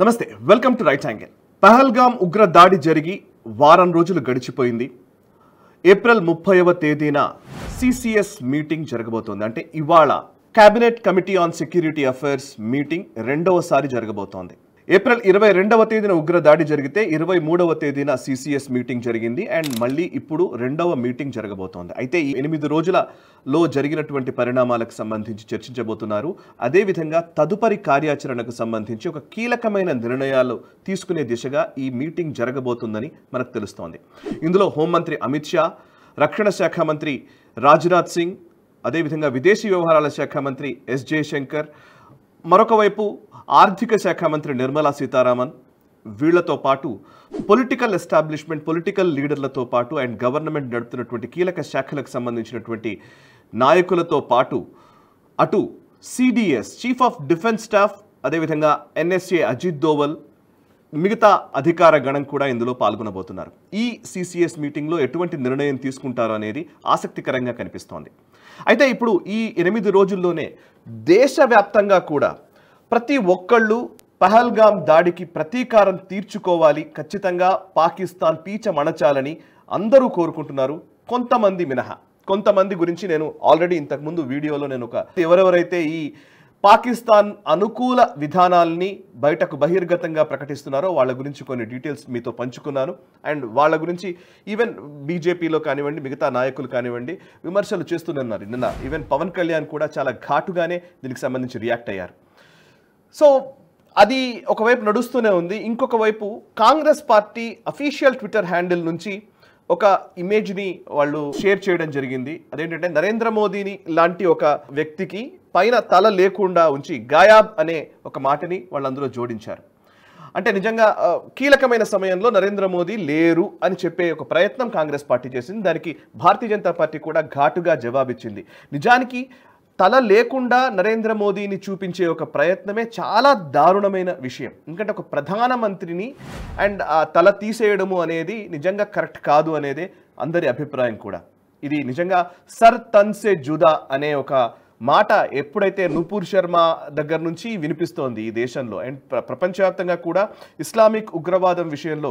నమస్తే, welcome to right angle. Pahalgam ఉగ్ర దాడి జరిగి వారం రోజులు గడిచిపోయింది. ఏప్రిల్ 30వ తేదీన సిసిఎస్ మీటింగ్ జరగబోతోంది. అంటే ఇవాళ cabinet committee on security affairs meeting రెండవసారి జరగబోతోంది. ఏప్రిల్ 22వ తేదీన ఉగ్ర దాడి జరిగితే 23వ తేదీన సిసిఎస్ మీటింగ్ జరిగింది. అండ్ మళ్ళీ ఇప్పుడు రెండవ మీటింగ్ జరగబోతోంది. అయితే ఈ 8 రోజులలో జరిగినటువంటి పరిణామాలకు సంబంధించి చర్చించబోతున్నారు. అదేవిధంగా తదుపరి కార్యాచరణకు సంబంధించి ఒక కీలకమైన నిర్ణయాలు తీసుకునే దిశగా ఈ మీటింగ్ జరగబోతుందని మనకు తెలుస్తోంది. ఇందులో హోంమంత్రి అమిత్ షా, రక్షణ శాఖ మంత్రి రాజ్నాథ్ సింగ్, అదేవిధంగా విదేశీ వ్యవహారాల శాఖ మంత్రి ఎస్ జయశంకర్, మరొక వైపు ఆర్థిక శాఖ మంత్రి నిర్మలా సీతారామన్, వీళ్లతో పాటు పొలిటికల్ ఎస్టాబ్లిష్మెంట్, పొలిటికల్ లీడర్లతో పాటు అండ్ గవర్నమెంట్ నడుపుతున్నటువంటి కీలక శాఖలకు సంబంధించినటువంటి నాయకులతో పాటు అటు CDS chief of defence staff, అదేవిధంగా ఎన్ఎస్ఏ అజిత్ దోవల్, మిగతా అధికార గణం కూడా ఇందులో పాల్గొనబోతున్నారు. ఈ సిసిఎస్ మీటింగ్లో ఎటువంటి నిర్ణయం తీసుకుంటారో అనేది ఆసక్తికరంగా కనిపిస్తోంది. అయితే ఇప్పుడు ఈ 8 రోజుల్లోనే దేశవ్యాప్తంగా కూడా ప్రతి ఒక్కళ్ళు పహల్గామ్ దాడికి ప్రతీకారం తీర్చుకోవాలి, ఖచ్చితంగా పాకిస్తాన్ పీచమణచాలని అందరూ కోరుకుంటున్నారు, కొంతమంది మినహా. కొంతమంది గురించి నేను ఆల్రెడీ ఇంతకుముందు వీడియోలో నేను ఎవరెవరైతే ఈ పాకిస్తాన్ అనుకూల విధానాల్ని బయటకు బహిర్గతంగా ప్రకటిస్తున్నారో వాళ్ళ గురించి కొన్ని డీటెయిల్స్ మీతో పంచుకున్నాను. అండ్ వాళ్ళ గురించి ఈవెన్ బీజేపీలో కానివ్వండి, మిగతా నాయకులు కానివ్వండి విమర్శలు చేస్తున్నారు. నిన్న ఈవెన్ పవన్ కళ్యాణ్ కూడా చాలా ఘాటుగానే దీనికి సంబంధించి రియాక్ట్ అయ్యారు. సో అది ఒకవైపు నడుస్తూనే ఉంది. ఇంకొక వైపు Congress party official Twitter handle నుంచి ఒక ఇమేజ్ని వాళ్ళు షేర్ చేయడం జరిగింది. అదేంటంటే నరేంద్ర మోదీని లాంటి ఒక వ్యక్తికి పైన తల లేకుండా ఉంచి గాయాబ్ అనే ఒక మాటని వాళ్ళందరూ జోడించారు. అంటే నిజంగా కీలకమైన సమయంలో నరేంద్ర మోదీ లేరు అని చెప్పే ఒక ప్రయత్నం కాంగ్రెస్ పార్టీ చేసింది. దానికి భారతీయ జనతా పార్టీ కూడా ఘాటుగా జవాబిచ్చింది. నిజానికి తల లేకుండా నరేంద్ర మోదీని చూపించే ఒక ప్రయత్నమే చాలా దారుణమైన విషయం. ఎందుకంటే ఒక ప్రధానమంత్రిని అండ్ ఆ తల తీసేయడము అనేది నిజంగా కరెక్ట్ కాదు అనేదే అందరి అభిప్రాయం కూడా. ఇది నిజంగా సర్ తన్ సే జుదా అనే ఒక మాట ఎప్పుడైతే నూపూర్ శర్మ దగ్గర నుంచి వినిపిస్తోంది ఈ దేశంలో అండ్ ప్రపంచవ్యాప్తంగా కూడా ఇస్లామిక్ ఉగ్రవాదం విషయంలో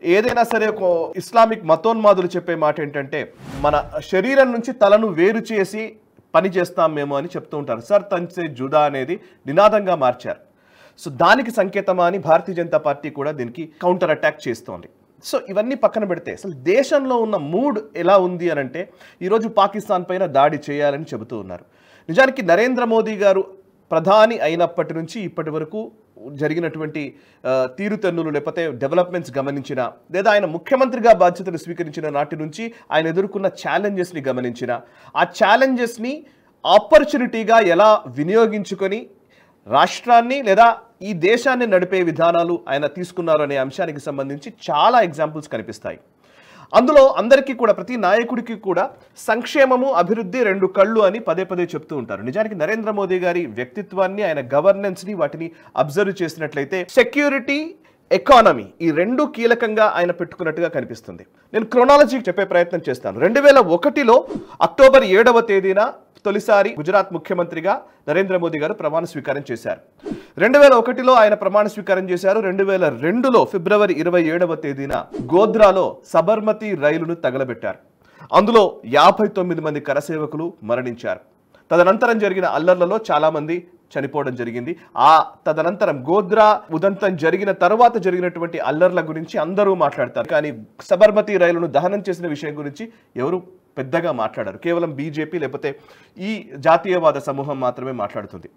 ఏదైనా సరే ఒక ఇస్లామిక్ మతోన్మాదులు చెప్పే మాట ఏంటంటే మన శరీరం నుంచి తలను వేరు చేసి పని చేస్తాం మేము అని చెప్తూ ఉంటారు. సర్ తన్ సే జుదా అనేది నినాదంగా మార్చారు. సో దానికి సంకేతమా అని భారతీయ జనతా పార్టీ కూడా దీనికి కౌంటర్ అటాక్ చేస్తోంది. సో ఇవన్నీ పక్కన పెడితే అసలు దేశంలో ఉన్న మూడ్ ఎలా ఉంది అని అంటే ఈరోజు పాకిస్తాన్ పైన దాడి చేయాలని చెబుతూ ఉన్నారు. నిజానికి నరేంద్ర మోదీ గారు ప్రధాని అయినప్పటి నుంచి ఇప్పటి వరకు జరిగినటువంటి తీరుతెన్నులు లేకపోతే డెవలప్మెంట్స్ గమనించిన, లేదా ఆయన ముఖ్యమంత్రిగా బాధ్యతలు స్వీకరించిన నాటి నుంచి ఆయన ఎదుర్కొన్న ఛాలెంజెస్ని గమనించిన, ఆ ఛాలెంజెస్ని ఆపర్చునిటీగా ఎలా వినియోగించుకొని రాష్ట్రాన్ని లేదా ఈ దేశాన్ని నడిపే విధానాలు ఆయన తీసుకున్నారు అనే అంశానికి సంబంధించి చాలా ఎగ్జాంపుల్స్ కనిపిస్తాయి. అందులో అందరికీ కూడా ప్రతి నాయకుడికి కూడా సంక్షేమము, అభివృద్ధి రెండు కళ్ళు అని పదే పదే చెప్తూ ఉంటారు. నిజానికి నరేంద్ర మోదీ గారి వ్యక్తిత్వాన్ని, ఆయన గవర్నెన్స్ని వాటిని అబ్జర్వ్ చేసినట్లయితే సెక్యూరిటీ, ఎకానమీ ఈ రెండు కీలకంగా ఆయన పెట్టుకున్నట్టుగా కనిపిస్తుంది. నేను క్రోనాలజీ చెప్పే ప్రయత్నం చేస్తాను. 2001లో అక్టోబర్ 7వ తేదీన తొలిసారి గుజరాత్ ముఖ్యమంత్రిగా నరేంద్ర మోదీ గారు ప్రమాణ స్వీకారం చేశారు. 2001లో ఆయన ప్రమాణ స్వీకారం చేశారు. 2002లో ఫిబ్రవరి 27వ తేదీన గోధ్రాలో సబర్మతి రైలును తగలబెట్టారు. అందులో 59 మంది కరసేవకులు మరణించారు. తదనంతరం జరిగిన అల్లర్లలో చాలా మంది చనిపోవడం జరిగింది. ఆ తదనంతరం గోధ్రా ఉదంతం జరిగిన తర్వాత జరిగినటువంటి అల్లర్ల గురించి అందరూ మాట్లాడతారు, కానీ సబర్మతి రైలును దహనం చేసిన విషయం గురించి ఎవరు పెద్దగా మాట్లాడారు. కేవలం బీజేపీ లేకపోతే ఈ జాతీయవాద సమూహం మాత్రమే మాట్లాడుతుంది.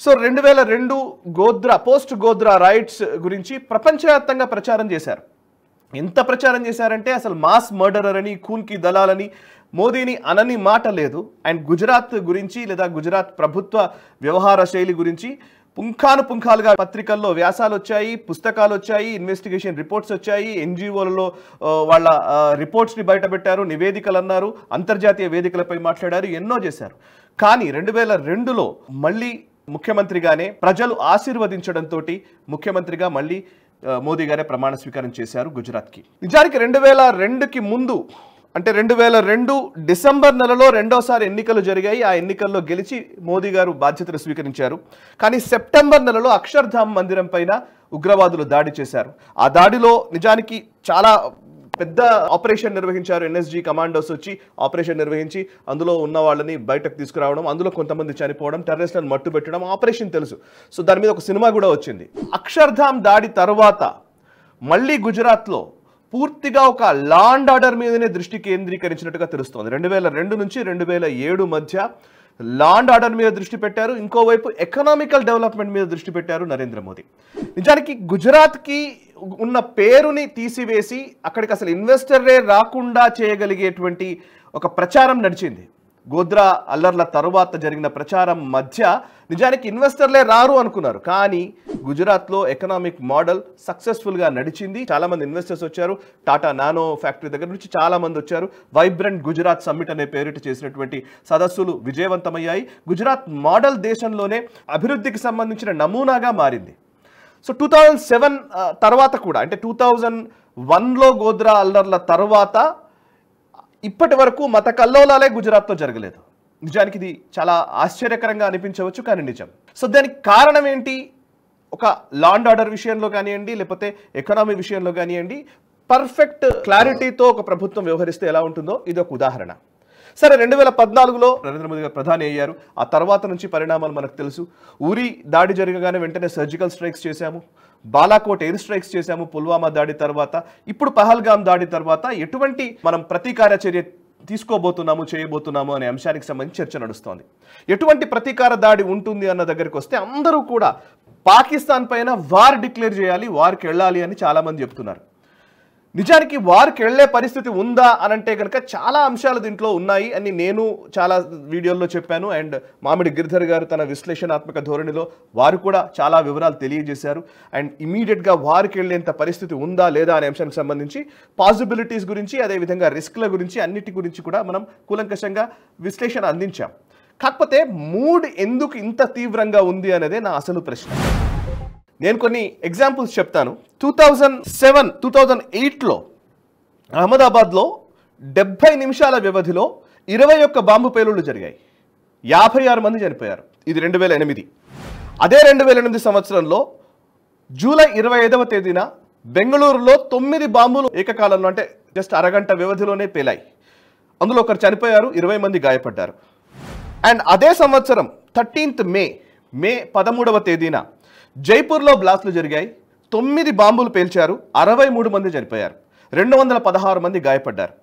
So 2002 Godhra, post Godhra rights గురించి ప్రపంచవ్యాప్తంగా ప్రచారం చేశారు. ఎంత ప్రచారం చేశారంటే అసలు మాస్ మర్డరర్ అని, ఖూన్కి దళాలని మోదీని అనని మాట లేదు. అండ్ గుజరాత్ గురించి లేదా గుజరాత్ ప్రభుత్వ వ్యవహార శైలి గురించి పుంఖానుపుంఖాలుగా పత్రికల్లో వ్యాసాలు వచ్చాయి, పుస్తకాలు వచ్చాయి, ఇన్వెస్టిగేషన్ రిపోర్ట్స్ వచ్చాయి, ఎన్జిఓలలో వాళ్ళ రిపోర్ట్స్ని బయటపెట్టారు, నివేదికలు అన్నారు, అంతర్జాతీయ వేదికలపై మాట్లాడారు, ఎన్నో చేశారు. కానీ 2002లో మళ్ళీ ముఖ్యమంత్రిగానే ప్రజలు ఆశీర్వదించడంతో ముఖ్యమంత్రిగా మళ్ళీ మోదీ గారే ప్రమాణ స్వీకారం చేశారు గుజరాత్కి. నిజానికి 2002కి ముందు అంటే 2002 డిసెంబర్ నెలలో రెండోసారి ఎన్నికలు జరిగాయి. ఆ ఎన్నికల్లో గెలిచి మోదీ గారు బాధ్యతలు స్వీకరించారు. కానీ సెప్టెంబర్ నెలలో అక్షర్ధామ్ మందిరం పైన ఉగ్రవాదులు దాడి చేశారు. ఆ దాడిలో నిజానికి చాలా పెద్ద ఆపరేషన్ నిర్వహించారు. ఎన్ఎస్జీ కమాండోస్ వచ్చి ఆపరేషన్ నిర్వహించి అందులో ఉన్న వాళ్ళని బయటకు తీసుకురావడం, అందులో కొంతమంది చనిపోవడం, టెర్రరిస్టులను మట్టుబెట్టడం ఆపరేషన్ తెలుసు. సో దాని మీద ఒక సినిమా కూడా వచ్చింది. అక్షర్ధామ్ దాడి తర్వాత మళ్ళీ గుజరాత్లో పూర్తిగా ఒక లా అండ్ ఆర్డర్ మీదనే దృష్టి కేంద్రీకరించినట్టుగా తెలుస్తోంది. 2002 నుంచి 2007 మధ్య లా అండ్ ఆర్డర్ మీద దృష్టి పెట్టారు. ఇంకోవైపు ఎకనామికల్ డెవలప్మెంట్ మీద దృష్టి పెట్టారు నరేంద్ర మోదీ. నిజానికి గుజరాత్కి ఉన్న పేరుని తీసివేసి అక్కడికి అసలు ఇన్వెస్టర్లే రాకుండా చేయగలిగేటువంటి ఒక ప్రచారం నడిచింది. గోద్రా అల్లర్ల తరువాత జరిగిన ప్రచారం మధ్య నిజానికి ఇన్వెస్టర్లే రారు అనుకున్నారు. కానీ గుజరాత్లో ఎకనామిక్ మోడల్ సక్సెస్ఫుల్గా నడిచింది. చాలామంది ఇన్వెస్టర్స్ వచ్చారు. టాటా నానో ఫ్యాక్టరీ దగ్గర నుంచి చాలామంది వచ్చారు. వైబ్రెంట్ గుజరాత్ సమ్మిట్ అనే పేరిట చేసినటువంటి సదస్సులు విజయవంతమయ్యాయి. గుజరాత్ మోడల్ దేశంలోనే అభివృద్ధికి సంబంధించిన నమూనాగా మారింది. సో 2007 తర్వాత కూడా, అంటే 2001లో గోద్రా అల్లర్ల తర్వాత ఇప్పటి వరకు మత కల్లోలాలే గుజరాత్లో జరగలేదు. నిజానికి ఇది చాలా ఆశ్చర్యకరంగా అనిపించవచ్చు, కానీ నిజం. సో దానికి కారణం ఏంటి? ఒక లా అండ్ ఆర్డర్ విషయంలో కానివ్వండి, లేకపోతే ఎకనామీ విషయంలో కానివ్వండి, పర్ఫెక్ట్ క్లారిటీతో ఒక ప్రభుత్వం వ్యవహరిస్తే ఎలా ఉంటుందో ఇది ఒక ఉదాహరణ. సరే, 2014లో నరేంద్ర మోదీ గారు ప్రధాని అయ్యారు. ఆ తర్వాత నుంచి పరిణామాలు మనకు తెలుసు. ఊరి దాడి జరగగానే వెంటనే సర్జికల్ స్ట్రైక్స్ చేశాము, బాలాకోట్ ఎయిర్ స్ట్రైక్స్ చేశాము పుల్వామా దాడి తర్వాత. ఇప్పుడు పహల్గామ్ దాడి తర్వాత ఎటువంటి మనం ప్రతీకార చర్య తీసుకోబోతున్నాము, చేయబోతున్నాము అనే అంశానికి సంబంధించి చర్చ నడుస్తోంది. ఎటువంటి ప్రతీకార దాడి ఉంటుంది అన్న దగ్గరికి వస్తే అందరూ కూడా పాకిస్తాన్ పైన వార్ డిక్లేర్ చేయాలి, వార్కి వెళ్ళాలి అని చాలామంది చెప్తున్నారు. నిజానికి వార్కి వెళ్లే పరిస్థితి ఉందా అనంటే కనుక చాలా అంశాలు దీంట్లో ఉన్నాయి అని నేను చాలా వీడియోల్లో చెప్పాను. అండ్ మామిడి గిరిధర్ గారు తన విశ్లేషణాత్మక ధోరణిలో వారు కూడా చాలా వివరాలు తెలియజేశారు. అండ్ ఇమీడియట్గా వార్కి వెళ్లేంత పరిస్థితి ఉందా లేదా అనే అంశానికి సంబంధించి పాసిబిలిటీస్ గురించి, అదేవిధంగా రిస్క్ల గురించి, అన్నిటి గురించి కూడా మనం కూలంకషంగా విశ్లేషణ అందించాం. కాకపోతే మూడ్ ఎందుకు ఇంత తీవ్రంగా ఉంది అనేదే నా అసలు ప్రశ్న. నేను కొన్ని ఎగ్జాంపుల్స్ చెప్తాను. 2008లో అహ్మదాబాద్లో 70 నిమిషాల వ్యవధిలో 21 బాంబు పేలుళ్లు జరిగాయి. 56 మంది చనిపోయారు. ఇది 2008. అదే 2008 సంవత్సరంలో జూలై 25వ తేదీన బెంగళూరులో 9 బాంబులు ఏకకాలంలో, అంటే జస్ట్ అరగంట వ్యవధిలోనే పేలాయి. అందులో ఒకరు చనిపోయారు, 20 మంది గాయపడ్డారు. అండ్ అదే సంవత్సరం 13th మే 13వ తేదీన జైపూర్లో బ్లాస్టులు జరిగాయి. 9 బాంబులు పేల్చారు, 63 మంది చనిపోయారు, 216 మంది గాయపడ్డారు.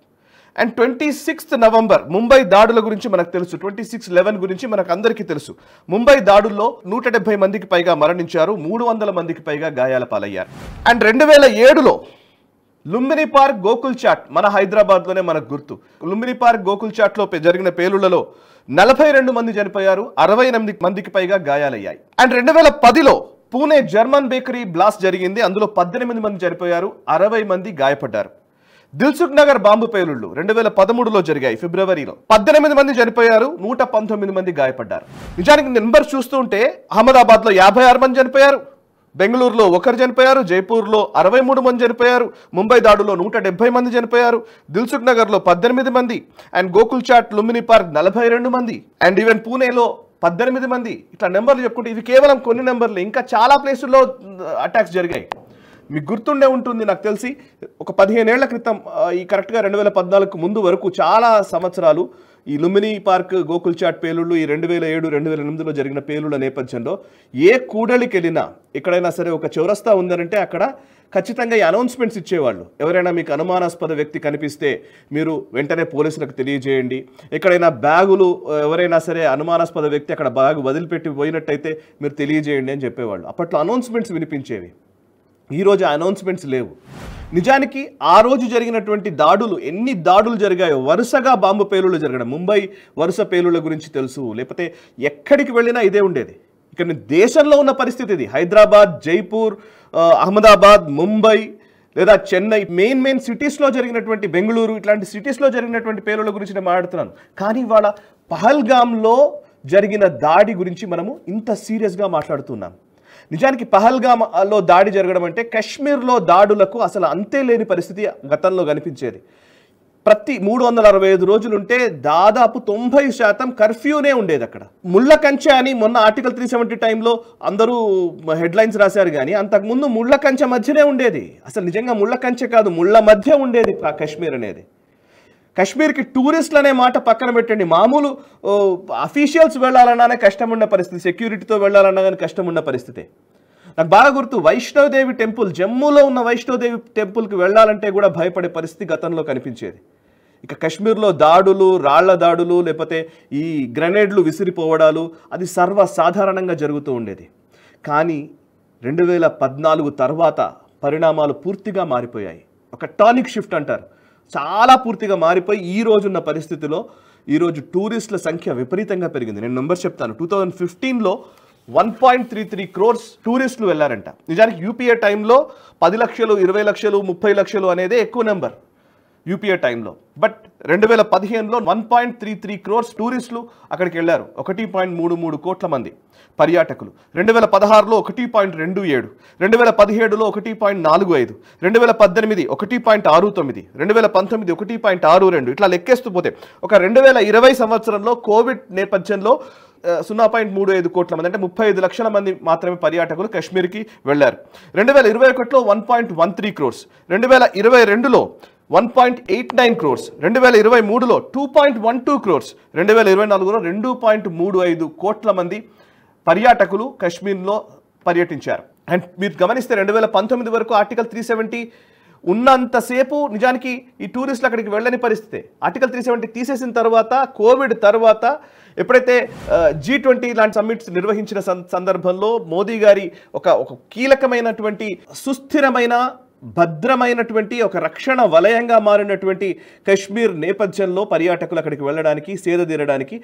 అండ్ 26th నవంబర్ ముంబై దాడుల గురించి మనకు తెలుసు. 26/11 గురించి మనకు అందరికీ తెలుసు. ముంబై దాడుల్లో 170 మందికి పైగా మరణించారు, 300 మందికి పైగా గాయాల పాలయ్యారు. అండ్ 2007లో లుంబిని పార్క్ గోకుల్ చాట్, మన హైదరాబాద్లోనే మనకు గుర్తు. లుంబిని పార్క్ గోకుల్ చాట్లో జరిగిన పేలుళ్లలో 42 మంది చనిపోయారు, 68 మందికి పైగా గాయాలయ్యాయి. అండ్ 2010లో పూణే జర్మన్ బేకరీ బ్లాస్ట్ జరిగింది. అందులో 18 మంది చనిపోయారు, 60 మంది గాయపడ్డారు. దిల్సుఖ్ నగర్ బాంబు పేలుళ్లు 2013లో జరిగాయి, ఫిబ్రవరిలో. 18 మంది చనిపోయారు, 119 మంది గాయపడ్డారు. నిజానికి నెంబర్ చూస్తుంటే అహ్మదాబాద్లో 56 మంది చనిపోయారు, బెంగళూరులో 1 చనిపోయారు, జైపూర్లో 63 మంది చనిపోయారు, ముంబై దాడులో 170 మంది చనిపోయారు, దిల్సుఖ్ నగర్లో 18 మంది, అండ్ గోకుల్ చాట్ లుంబిని పార్క్ 42 మంది, అండ్ ఈవెన్ పూణేలో 18 మంది. ఇట్లా నెంబర్లు చెప్పుకుంటే ఇవి కేవలం కొన్ని నెంబర్లు. ఇంకా చాలా ప్లేసుల్లో అటాక్స్ జరిగాయి. మీకు గుర్తుండే ఉంటుంది, నాకు తెలిసి ఒక 15 ఏళ్ల క్రితం, ఈ కరెక్ట్గా 2014కు ముందు వరకు చాలా సంవత్సరాలు ఈ లుంబిని పార్క్ గోకుల్ చాట్ పేలుళ్ళు, ఈ 2007, 2008లో జరిగిన పేలుళ్ళ నేపథ్యంలో ఏ కూడలికి వెళ్ళినా, ఎక్కడైనా సరే ఒక చౌరస్తా ఉందనంటే అక్కడ ఖచ్చితంగా ఈ అనౌన్స్మెంట్స్ ఇచ్చేవాళ్ళు. ఎవరైనా మీకు అనుమానాస్పద వ్యక్తి కనిపిస్తే మీరు వెంటనే పోలీసులకు తెలియజేయండి. ఎక్కడైనా బ్యాగులు, ఎవరైనా సరే అనుమానాస్పద వ్యక్తి అక్కడ బ్యాగు వదిలిపెట్టి పోయినట్టయితే మీరు తెలియజేయండి అని చెప్పేవాళ్ళు. అప్పట్లో అనౌన్స్మెంట్స్ వినిపించేవి. ఈరోజు ఆ అనౌన్స్మెంట్స్ లేవు. నిజానికి ఆ రోజు జరిగినటువంటి దాడులు, ఎన్ని దాడులు జరిగాయో, వరుసగా బాంబు పేలుళ్ళు జరగడం. ముంబై వరుస పేలుళ్ళ గురించి తెలుసు, లేకపోతే ఎక్కడికి వెళ్ళినా ఇదే ఉండేది. ఇక్కడ దేశంలో ఉన్న పరిస్థితి ఇది. హైదరాబాద్, జైపూర్, అహ్మదాబాద్, ముంబై లేదా చెన్నై, మెయిన్ సిటీస్లో జరిగినటువంటి, బెంగళూరు, ఇట్లాంటి సిటీస్లో జరిగినటువంటి పేలుళ్ళ గురించి నేను మాట్లాడుతున్నాను. కానీ ఇవాళ పహల్గామ్లో జరిగిన దాడి గురించి మనము ఇంత సీరియస్గా మాట్లాడుతున్నాం. నిజానికి పహల్గామ్లో దాడి జరగడం అంటే కాశ్మీర్లో దాడులకు అసలు అంతే లేని పరిస్థితి గతంలో కనిపించేది. ప్రతి 365 రోజులుంటే దాదాపు 90% కర్ఫ్యూనే ఉండేది అక్కడ. ముళ్ళ కంచె అని మొన్న ఆర్టికల్ 370 టైంలో అందరూ హెడ్లైన్స్ రాశారు, కానీ అంతకుముందు ముళ్ళ కంచె మధ్యనే ఉండేది. అసలు నిజంగా ముళ్ళ కంచె కాదు, ముళ్ళ మధ్య ఉండేది కాశ్మీర్ అనేది. కాశ్మీర్కి టూరిస్టులు అనే మాట పక్కన పెట్టండి, మామూలు అఫీషియల్స్ వెళ్ళాలన్నానే కష్టం ఉన్న పరిస్థితి, సెక్యూరిటీతో వెళ్ళాలన్నా కానీ కష్టం ఉన్న పరిస్థితి. నాకు బాగా గుర్తు, వైష్ణోదేవి టెంపుల్, జమ్మూలో ఉన్న వైష్ణోదేవి టెంపుల్కి వెళ్ళాలంటే కూడా భయపడే పరిస్థితి గతంలో కనిపించేది. ఇక కాశ్మీర్లో దాడులు, రాళ్ల దాడులు, లేకపోతే ఈ గ్రెనేడ్లు విసిరిపోవడాలు అది సర్వసాధారణంగా జరుగుతూ ఉండేది. కానీ 2014 తర్వాత పరిణామాలు పూర్తిగా మారిపోయాయి. ఒక టానిక్ షిఫ్ట్ అంటారు, చాలా పూర్తిగా మారిపోయి ఈ రోజున్న పరిస్థితిలో ఈరోజు టూరిస్టుల సంఖ్య విపరీతంగా పెరిగింది. నేను నెంబర్ చెప్తాను. 2015లో 1.33 crores టూరిస్టులు వెళ్ళారంట. నిజానికి యూపీఏ టైంలో 10 లక్షలు, 20 లక్షలు, 30 లక్షలు అనేదే ఎక్కువ నెంబర్ యూపీఏ టైంలో. బట్ 2015లో 1.33 crores టూరిస్టులు అక్కడికి వెళ్ళారు. 1.33 కోట్ల మంది పర్యాటకులు. 2016లో 1.27, 2017లో 1.45, 2018 1.69, 2019 1.62, ఇట్లా లెక్కేస్తూ పోతే ఒక 2020 సంవత్సరంలో కోవిడ్ నేపథ్యంలో 0.35 కోట్ల మంది, అంటే 35 లక్షల మంది మాత్రమే పర్యాటకులు కాశ్మీర్కి వెళ్ళారు. 2021లో 1.13 crores, 2022లో 1.89 crores, 2023లో 2.12 crores, 2024లో 2.35 కోట్ల మంది పర్యాటకులు కాశ్మీర్లో పర్యటించారు. అండ్ మీరు గమనిస్తే 2019 వరకు ఆర్టికల్ 370 ఉన్నంతసేపు నిజానికి ఈ టూరిస్టులు అక్కడికి వెళ్ళని పరిస్థితి. ఆర్టికల్ 370 తీసేసిన తర్వాత, కోవిడ్ తర్వాత ఎప్పుడైతే G20 లాంటి సమ్మిట్స్ నిర్వహించిన సందర్భంలో మోదీ గారి ఒక కీలకమైనటువంటి సుస్థిరమైన భద్రమైనటువంటి ఒక రక్షణ వలయంగా మారినటువంటి కాశ్మీర్ నేపథ్యంలో పర్యాటకులు అక్కడికి వెళ్ళడానికి, సేదతీరడానికి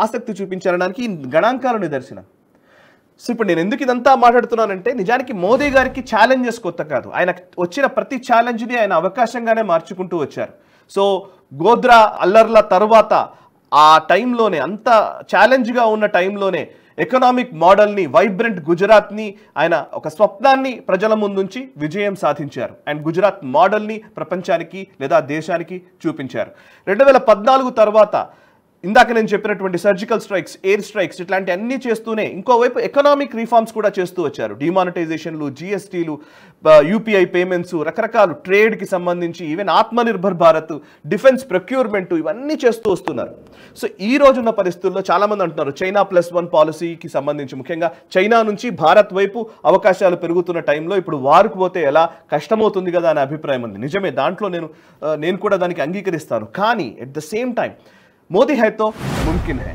ఆసక్తి చూపించడానికి గణాంకాల నిదర్శనం. సో ఇప్పుడు నేను ఎందుకు ఇదంతా మాట్లాడుతున్నానంటే, నిజానికి మోదీ గారికి ఛాలెంజెస్ కొత్త కాదు. ఆయన వచ్చిన ప్రతి ఛాలెంజ్ని ఆయన అవకాశంగానే మార్చుకుంటూ వచ్చారు. సో గోద్రా అల్లర్ల తర్వాత ఆ టైంలోనే, అంత ఛాలెంజ్గా ఉన్న టైంలోనే ఎకనామిక్ మోడల్ని, వైబ్రెంట్ గుజరాత్ని, ఆయన ఒక స్వప్నాన్ని ప్రజల ముందుంచి విజయం సాధించారు. అండ్ గుజరాత్ మోడల్ని ప్రపంచానికి లేదా దేశానికి చూపించారు. 2014 తర్వాత ఇందాక నేను చెప్పినటువంటి సర్జికల్ స్ట్రైక్స్, ఎయిర్ స్ట్రైక్స్, ఇట్లాంటి అన్నీ చేస్తూనే ఇంకోవైపు ఎకనామిక్ రిఫార్మ్స్ కూడా చేస్తూ వచ్చారు. డిమానిటైజేషన్లు, జిఎస్టీలు, యూపీఐ పేమెంట్స్, రకరకాల ట్రేడ్కి సంబంధించి, even Atmanirbhar Bharat, defence procurement, ఇవన్నీ చేస్తూ వస్తున్నారు. సో ఈ రోజున్న పరిస్థితుల్లో చాలామంది అంటున్నారు చైనా +1 పాలసీకి సంబంధించి, ముఖ్యంగా చైనా నుంచి భారత్ వైపు అవకాశాలు పెరుగుతున్న టైంలో ఇప్పుడు వారికి పోతే ఎలా కష్టమవుతుంది కదా అనే అభిప్రాయం ఉంది. నిజమే, దాంట్లో నేను కూడా దానికి అంగీకరిస్తాను. కానీ at the same time Modi హైతో ముమ్కిన్ హై.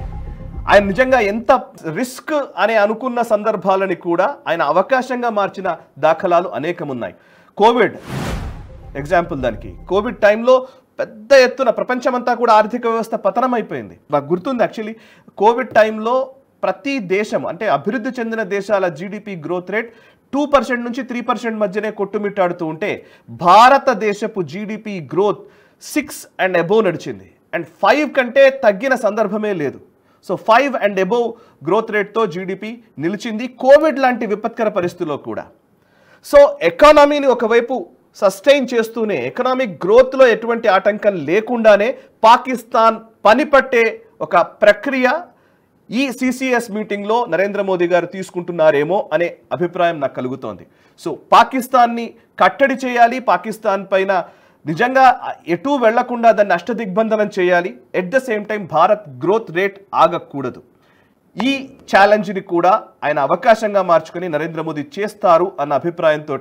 ఆయన నిజంగా ఎంత రిస్క్ అని అనుకున్న సందర్భాలని కూడా ఆయన అవకాశంగా మార్చిన దాఖలాలు అనేకమున్నాయి. కోవిడ్ ఎగ్జాంపుల్, దానికి కోవిడ్ టైంలో పెద్ద ఎత్తున ప్రపంచమంతా కూడా ఆర్థిక వ్యవస్థ పతనం అయిపోయింది. నాకు గుర్తుంది యాక్చువల్లీ, కోవిడ్ టైంలో ప్రతి దేశం, అంటే అభివృద్ధి చెందిన దేశాల జీడిపి గ్రోత్ రేట్ 2% నుంచి 3% మధ్యనే కొట్టుమిట్టాడుతూ ఉంటే భారతదేశపు జీడిపి గ్రోత్ 6 and above నడిచింది. అండ్ 5 కంటే తగ్గిన సందర్భమే లేదు. సో 5 and above గ్రోత్ రేట్తో జీడిపి నిలిచింది కోవిడ్ లాంటి విపత్కర పరిస్థితుల్లో కూడా. సో ఎకానమీని ఒకవైపు సస్టైన్ చేస్తూనే, ఎకనామిక్ గ్రోత్లో ఎటువంటి ఆటంకం లేకుండానే పాకిస్తాన్ పనిపట్టే ఒక ప్రక్రియ ఈ CCS మీటింగ్లో నరేంద్ర మోదీ గారు తీసుకుంటున్నారేమో అనే అభిప్రాయం నాకు కలుగుతోంది. సో పాకిస్తాన్ని కట్టడి చేయాలి, పాకిస్తాన్ పైన నిజంగా ఎటు వెళ్లకుండా దాన్ని అష్టదిగ్బంధనం చేయాలి. At the same time Bharat growth rate ఆగకూడదు. ఈ ఛాలెంజ్ని కూడా ఆయన అవకాశంగా మార్చుకొని నరేంద్ర మోదీ చేస్తారు అన్న అభిప్రాయంతో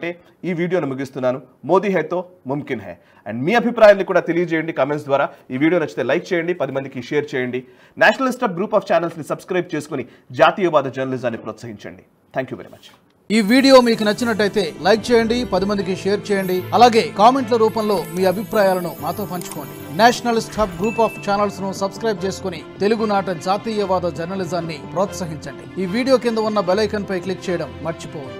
ఈ వీడియోను ముగిస్తున్నాను. మోదీ హైతో ముమ్కిన్ హై. అండ్ మీ అభిప్రాయాన్ని కూడా తెలియజేయండి కామెంట్స్ ద్వారా. ఈ వీడియో నచ్చితే లైక్ చేయండి, 10 మందికి షేర్ చేయండి. నేషనలిస్ట్ హబ్ గ్రూప్ ఆఫ్ ఛానల్స్ని సబ్స్క్రైబ్ చేసుకుని జాతీయవాద జర్నలిజాన్ని ప్రోత్సహించండి. Thank you very much. ఈ వీడియో మీకు నచ్చినట్టయితే లైక్ చేయండి, 10 మందికి షేర్ చేయండి. అలాగే కామెంట్ల రూపంలో మీ అభిప్రాయాలను మాతో పంచుకోండి. Nationalist hub group of channels ను సబ్స్క్రైబ్ చేసుకుని తెలుగునాట జాతీయవాద జర్నలిజాన్ని ప్రోత్సహించండి. ఈ వీడియో కింద ఉన్న బెల్ ఐకాన్ పై క్లిక్ చేయడం మర్చిపోవద్దు.